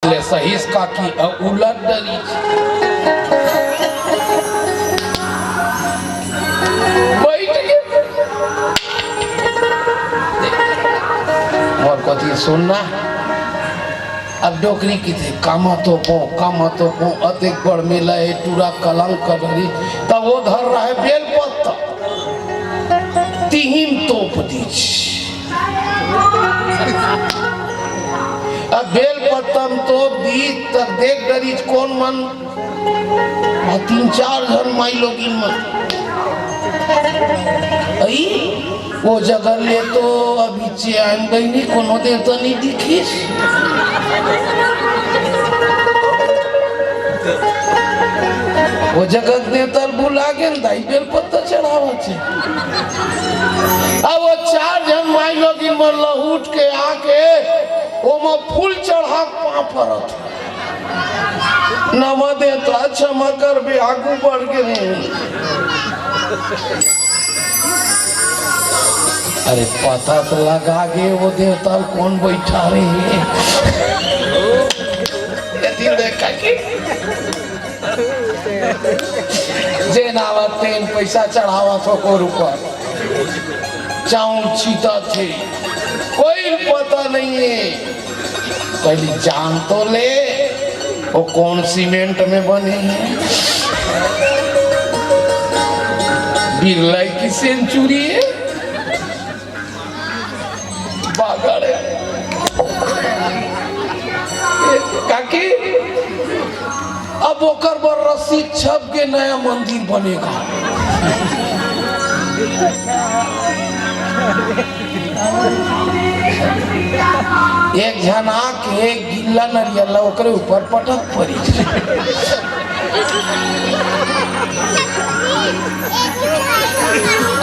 सहीस का की उलट डरी बैठ गए और कथी सुनना अब डोकरी की थे काम तो को अधिक बड़ मिला है टूरा कलंक कर रही तब वो धर रहा है बेल पत्ता तीन तोप दीज अब बेल पत्तम तो दी तक देख डरीज कौन मन और 3-4 जन माई लोगिन मन आई वो जगह ले तो अभी चैन गई नहीं कोनो देवता नहीं दिखीस वो जगह देवता बुला के दाई बेल पत्ता चढ़ावा छे अब वो 4 जन माई लोगिन मन लहूट के आके वो में फूल चढ़ा पापरत नवा देता क्षमा कर भी आगू बढ़ के नहीं अरे पता तो लगा के वो देवता कौन बैठा रहे देखा कि जे नावा तेन पैसा चढ़ावा तो को रुपा चाऊ चीता थे कोई पता नहीं है पहले जान तो ले वो कौन सीमेंट में बने हैं बिरलाई की सेंचुरी है बागड़ काकी अब ओकर बर रस्सी छप के नया मंदिर बनेगा एक जना के गिल्ला नरियल ओकरे ऊपर पटक पड़ी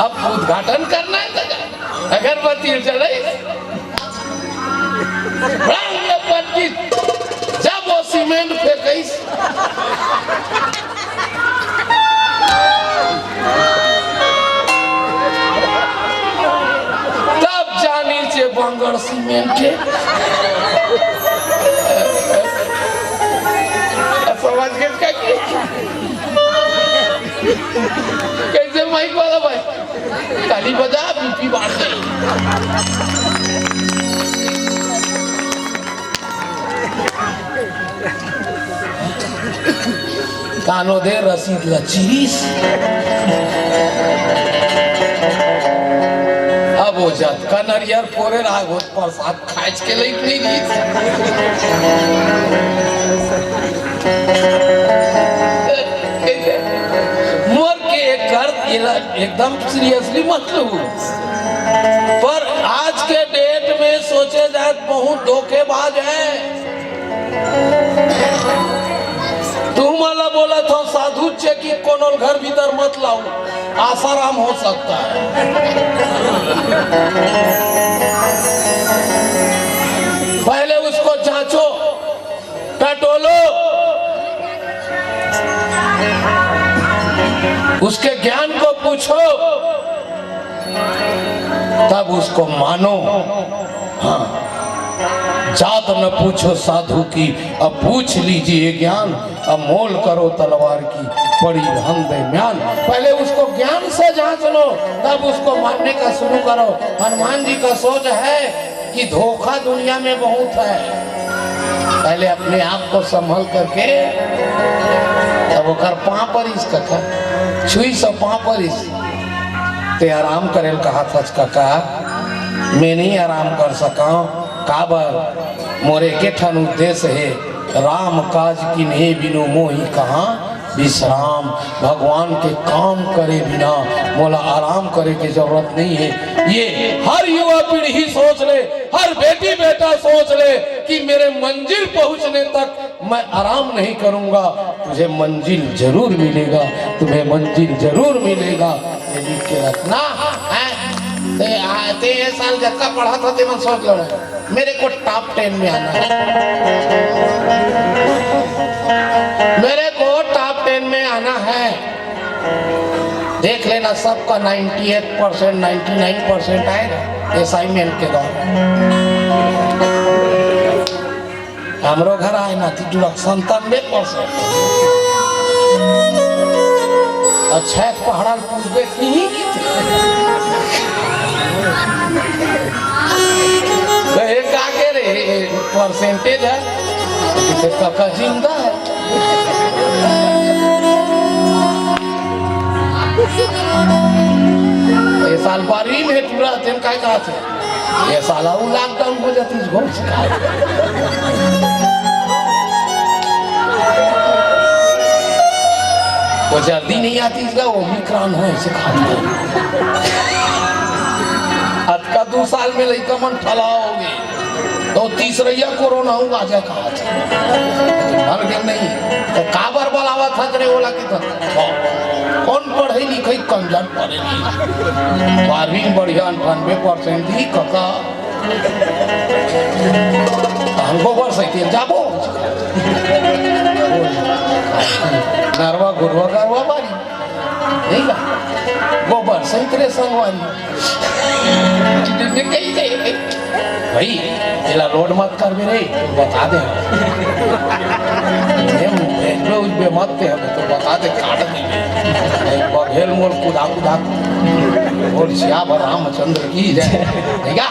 अब उद्घाटन करना है तो अगरबत्ती चढ़े जब वो सीमेंट फेंक बंगड़ सीमेंट के समझ गए कैसे माइक वाला भाई ताली बजा बीपी बांट गई कानो दे रसीद लचीस अब वो जात का नरियर पोरे राग होत प्रसाद खाच के लई नहीं दी मोर के एक कर एकदम सीरियसली मत लो पर आज के डेट में सोचे जाए बहुत धोखेबाज है तुम वाला बोला था साधु चेकी कोनोल घर भीतर मत लाओ आसाराम हो सकता है पहले उसको जांचो टटोलो उसके ज्ञान को पूछो तब उसको मानो हाँ जात न पूछो साधु की अब पूछ लीजिए ज्ञान अब मोल करो तलवार की बड़ी धन दरम्यान पहले उसको ज्ञान से जांच लो तब उसको मानने का शुरू करो हनुमान जी का सोच है कि धोखा दुनिया में बहुत है पहले अपने आप को संभल करके तब ओकर पाँव पर इसका छुई सब पाँव पर इस ते आराम करेल कहा था काका मैं नहीं आराम कर सका काबर मोरे के ठन उद्देश्य है राम काज की नहीं बिनु मोही कहाँ विश्राम भगवान के काम करे बिना मोला आराम करे की जरूरत नहीं है ये हर युवा पीढ़ी सोच ले हर बेटी बेटा सोच ले कि मेरे मंजिल पहुंचने तक मैं आराम नहीं करूंगा तुझे मंजिल जरूर मिलेगा तुम्हें मंजिल जरूर मिलेगा ये लिख के रखना है ते साल जब पढ़ा था ते मन सोच लो मेरे को टॉप 10 में आना है मेरे को टॉप 10 में आना है देख लेना सबका 98% 99% आएगा असाइनमेंट के दौरान हमरो घर आए ना थी जुड़ा 97%। अच्छा पहाड़ा पूछबे थी तो एक आगे रे परसेंटेज है तो काका जिंदा है। ये साल 12वीं में पूरा दिन का कहा थे ये साला वो लॉकडाउन हो जाती है घोष वो जल्दी नहीं आती इसका ओमिक्रॉन है इसे खाते आज का 2 साल में लड़का मन फैलाओगे तो तीसरा कोरोना हुआ जाए कहा मर गए नहीं तो काबर बोलावा था करे बोला कि कौन पढ़े लिखे कंजर पढ़े 12वीं बढ़िया 98% ही कका हमको वर्ष जाबो नरवा गुरवा गरवा मारी नहीं का गोबर संतरे संगवारी भाई इला रोड मत कर भी रे बता दे मत पे हमें तो बता दे काट देंगे बघेल मोल कुदा और श्याम रामचंद्र की जय ठीक है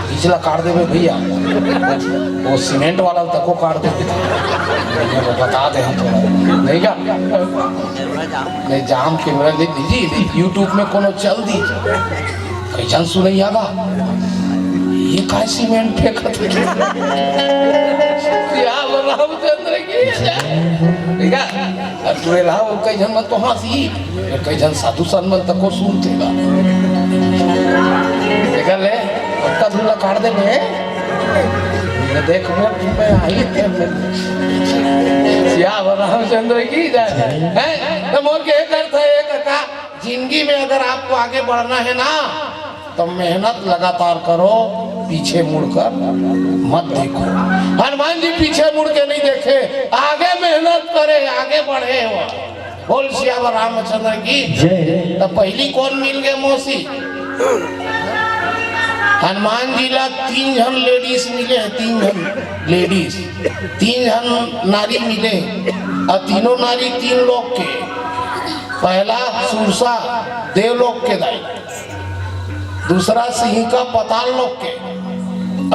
पिछला काट देवे भैया वो सीमेंट वाला तक को काट देते वो बता दे हम थोड़ा नहीं क्या नहीं जाम के मेरा जी यूट्यूब में कोनो चल दी कैसन सुनई आगा ये का सीमेंट फेंकत श्याम रामचंद्र की ठीक है और तू ला वो कैसन मत तो हंसी कैसन साधु संत तक को सुनतेगा देख ले उसका धुला काट दे बे देख मैं आई थे श्याम रामचंद्र की जय है तो मोर के करता है काका जिंदगी में अगर आपको आगे बढ़ना है ना तो मेहनत लगातार करो पीछे मुड़कर मत देखो। हनुमान जी पीछे मुड़ के नहीं देखे आगे मेहनत करे आगे बढ़े हो बोल श्याम रामचंद्र की तो पहली कौन मिल गए मौसी हनुमान जी ला 3 जन लेडीज मिले 3 जन लेडीज 3 जन नारी मिले और तीनों नारी 3 लोग के पहला सुरसा देवलोक के दाई दूसरा सिंह का पताल लोक के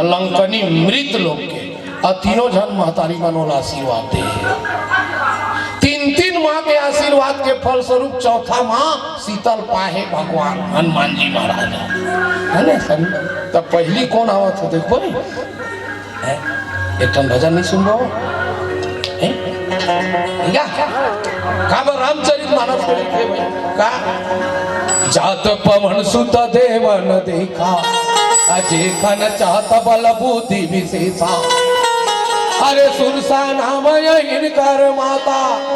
लंकनी मृत लोक के और तीनों जन महतारी मनोला आशीर्वाद दे 3 माँ के आशीर्वाद के फल स्वरूप चौथा माँ शीतल पाहे भगवान हनुमान जी महाराज है ना सर तब पहली कौन आवत है देखो एक भजन नहीं सुन लो रामचरित मानस का जात पवन सुत देवन देखा अजे खन चाहत बल बुद्धि विशेषा अरे सुरसा नाम इनकर माता